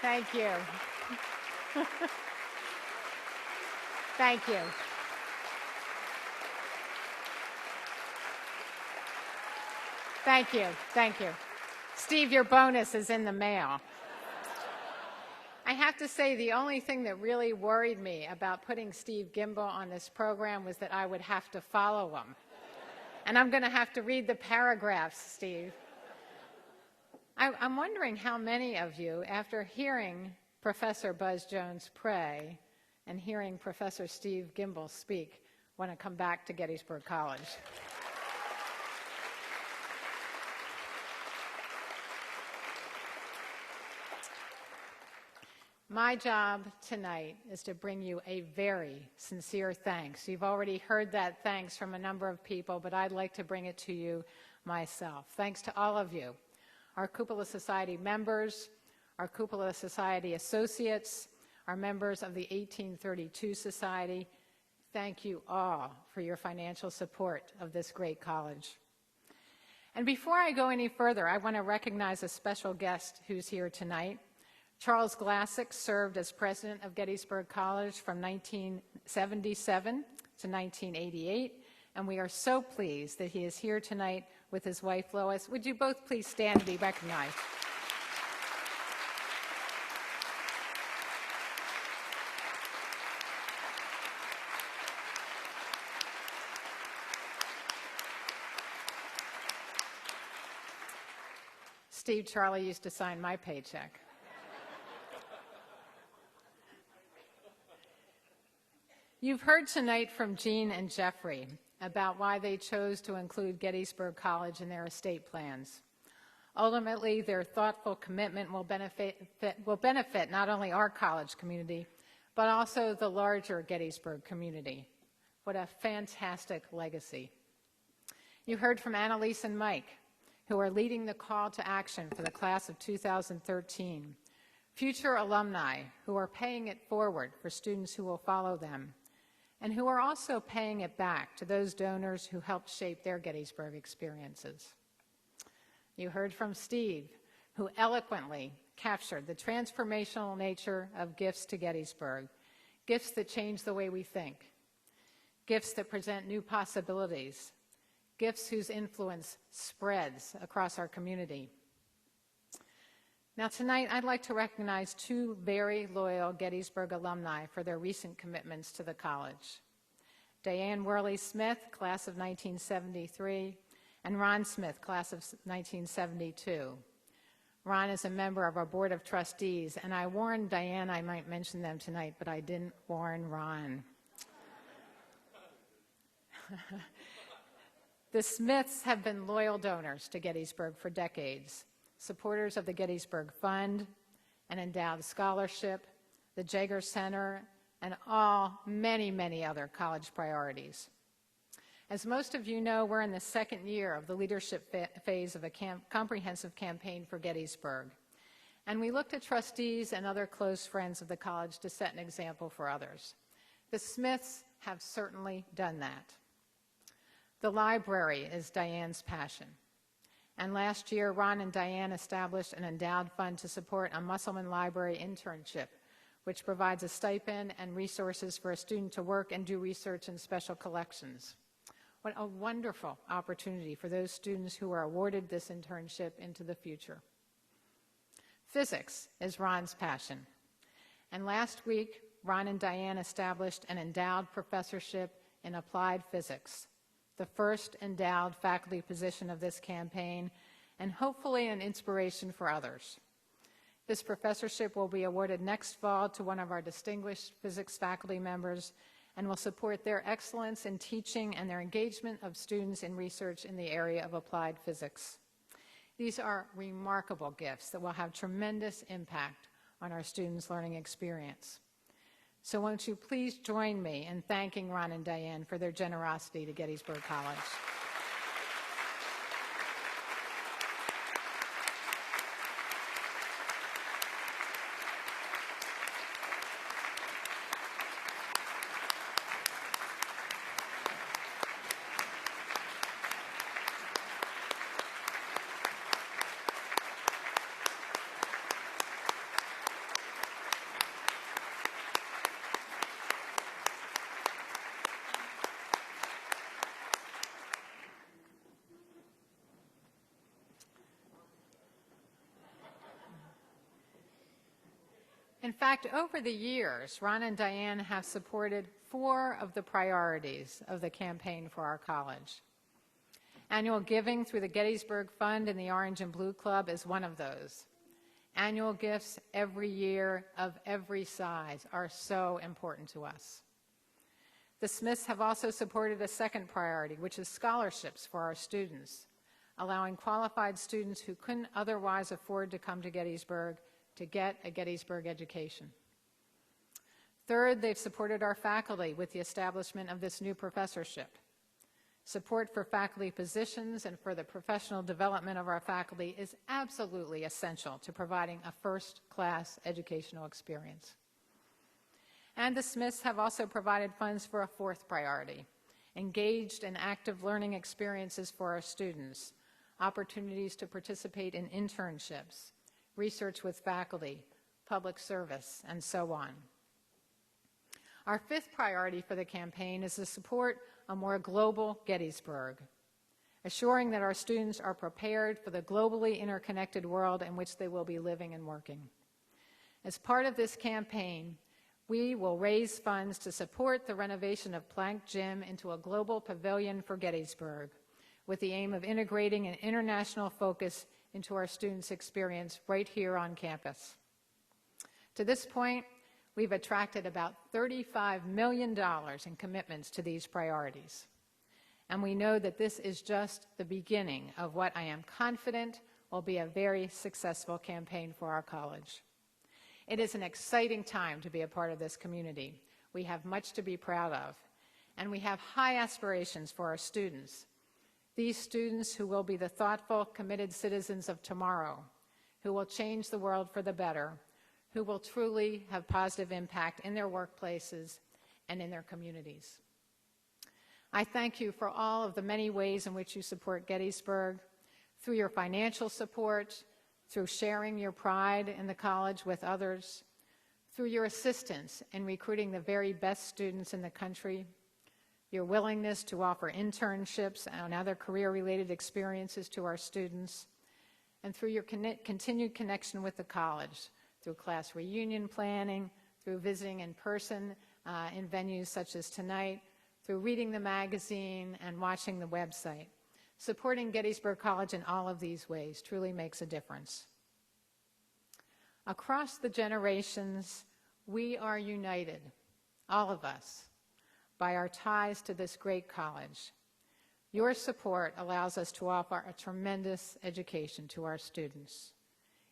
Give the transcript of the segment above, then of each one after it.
Thank you. Thank you. Thank you. Thank you. Steve, your bonus is in the mail. I have to say, the only thing that really worried me about putting Steve Gimbel on this program was that I would have to follow him. And I'm going to have to read the paragraphs, Steve. I'm wondering how many of you, after hearing Professor Buzz Jones pray and hearing Professor Steve Gimbel speak, want to come back to Gettysburg College. My job tonight is to bring you a very sincere thanks. You've already heard that thanks from a number of people, but I'd like to bring it to you myself. Thanks to all of you, our Cupola Society members, our Cupola Society associates, our members of the 1832 Society. Thank you all for your financial support of this great college. And before I go any further, I want to recognize a special guest who's here tonight. Charles Glassick served as president of Gettysburg College from 1977 to 1988, and we are so pleased that he is here tonight with his wife, Lois. Would you both please stand to be recognized? Steve, Charlie used to sign my paycheck. You've heard tonight from Jean and Jeffrey about why they chose to include Gettysburg College in their estate plans. Ultimately, their thoughtful commitment will benefit not only our college community, but also the larger Gettysburg community. What a fantastic legacy. You heard from Annalise and Mike, who are leading the call to action for the class of 2013. Future alumni who are paying it forward for students who will follow them, and who are also paying it back to those donors who helped shape their Gettysburg experiences. You heard from Steve, who eloquently captured the transformational nature of gifts to Gettysburg, gifts that change the way we think, gifts that present new possibilities, gifts whose influence spreads across our community. Now tonight, I'd like to recognize two very loyal Gettysburg alumni for their recent commitments to the college. Diane Worley Smith, class of 1973, and Ron Smith, class of 1972. Ron is a member of our Board of Trustees, and I warned Diane I might mention them tonight, but I didn't warn Ron. The Smiths have been loyal donors to Gettysburg for decades, supporters of the Gettysburg Fund, an endowed scholarship, the Jaeger Center, and many, many other college priorities. As most of you know, we're in the second year of the leadership phase of a comprehensive campaign for Gettysburg. And we looked at trustees and other close friends of the college to set an example for others. The Smiths have certainly done that. The library is Diane's passion. And last year, Ron and Diane established an endowed fund to support a Musselman Library internship, which provides a stipend and resources for a student to work and do research in special collections. What a wonderful opportunity for those students who are awarded this internship into the future. Physics is Ron's passion. And last week, Ron and Diane established an endowed professorship in applied physics, the first endowed faculty position of this campaign, and hopefully an inspiration for others. This professorship will be awarded next fall to one of our distinguished physics faculty members and will support their excellence in teaching and their engagement of students in research in the area of applied physics. These are remarkable gifts that will have tremendous impact on our students' learning experience. So won't you please join me in thanking Ron and Diane for their generosity to Gettysburg College. In fact, over the years, Ron and Diane have supported 4 of the priorities of the campaign for our college. Annual giving through the Gettysburg Fund and the Orange and Blue Club is one of those. Annual gifts every year of every size are so important to us. The Smiths have also supported a second priority, which is scholarships for our students, allowing qualified students who couldn't otherwise afford to come to Gettysburg to get a Gettysburg education. Third, they've supported our faculty with the establishment of this new professorship. Support for faculty positions and for the professional development of our faculty is absolutely essential to providing a first-class educational experience. And the Smiths have also provided funds for a 4th priority, engaged and active learning experiences for our students, opportunities to participate in internships, research with faculty, public service, and so on. Our 5th priority for the campaign is to support a more global Gettysburg, assuring that our students are prepared for the globally interconnected world in which they will be living and working. As part of this campaign, we will raise funds to support the renovation of Plank Gym into a global pavilion for Gettysburg, with the aim of integrating an international focus into our students' experience right here on campus. To this point, we've attracted about $35 million in commitments to these priorities. And we know that this is just the beginning of what I am confident will be a very successful campaign for our college. It is an exciting time to be a part of this community. We have much to be proud of, and we have high aspirations for our students. These students who will be the thoughtful, committed citizens of tomorrow, who will change the world for the better, who will truly have positive impact in their workplaces and in their communities. I thank you for all of the many ways in which you support Gettysburg, through your financial support, through sharing your pride in the college with others, through your assistance in recruiting the very best students in the country, your willingness to offer internships and other career-related experiences to our students, and through your continued connection with the college, through class reunion planning, through visiting in person in venues such as tonight, through reading the magazine and watching the website. Supporting Gettysburg College in all of these ways truly makes a difference. Across the generations, we are united, all of us, by our ties to this great college. Your support allows us to offer a tremendous education to our students.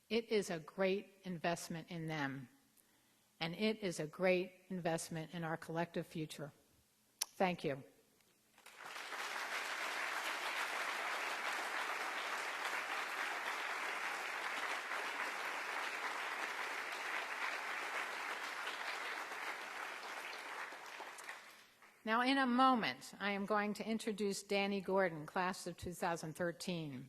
It is a great investment in them, and it is a great investment in our collective future. Thank you. Now, in a moment, I am going to introduce Danny Gordon, class of 2013.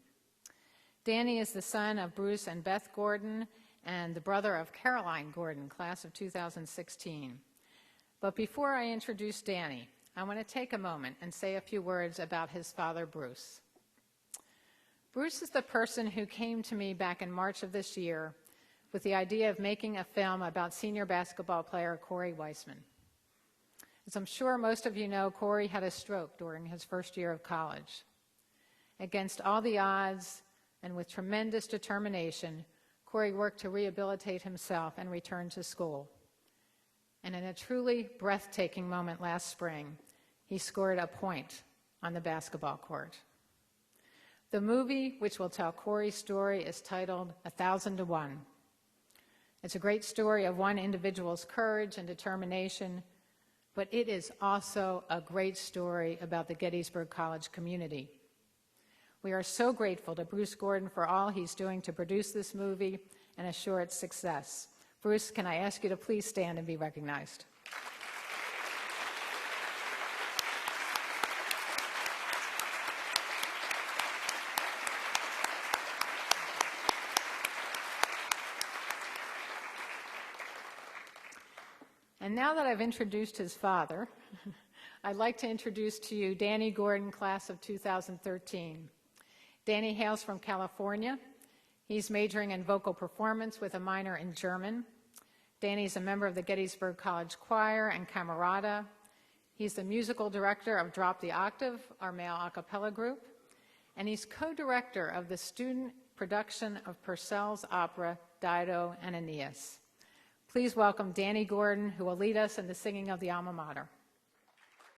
Danny is the son of Bruce and Beth Gordon and the brother of Caroline Gordon, class of 2016. But before I introduce Danny, I want to take a moment and say a few words about his father, Bruce. Bruce is the person who came to me back in March of this year with the idea of making a film about senior basketball player Corey Weissman. As I'm sure most of you know, Corey had a stroke during his first year of college. Against all the odds and with tremendous determination, Corey worked to rehabilitate himself and return to school. And in a truly breathtaking moment last spring, he scored a point on the basketball court. The movie, which will tell Corey's story, is titled 1,000 to 1. It's a great story of one individual's courage and determination, but it is also a great story about the Gettysburg College community. We are so grateful to Bruce Gordon for all he's doing to produce this movie and assure its success. Bruce, can I ask you to please stand and be recognized? And now that I've introduced his father, I'd like to introduce to you Danny Gordon, class of 2013. Danny hails from California. He's majoring in vocal performance with a minor in German. Danny's a member of the Gettysburg College Choir and Camerata. He's the musical director of Drop the Octave, our male a cappella group, and he's co-director of the student production of Purcell's opera, Dido and Aeneas. Please welcome Danny Gordon, who will lead us in the singing of the Alma Mater.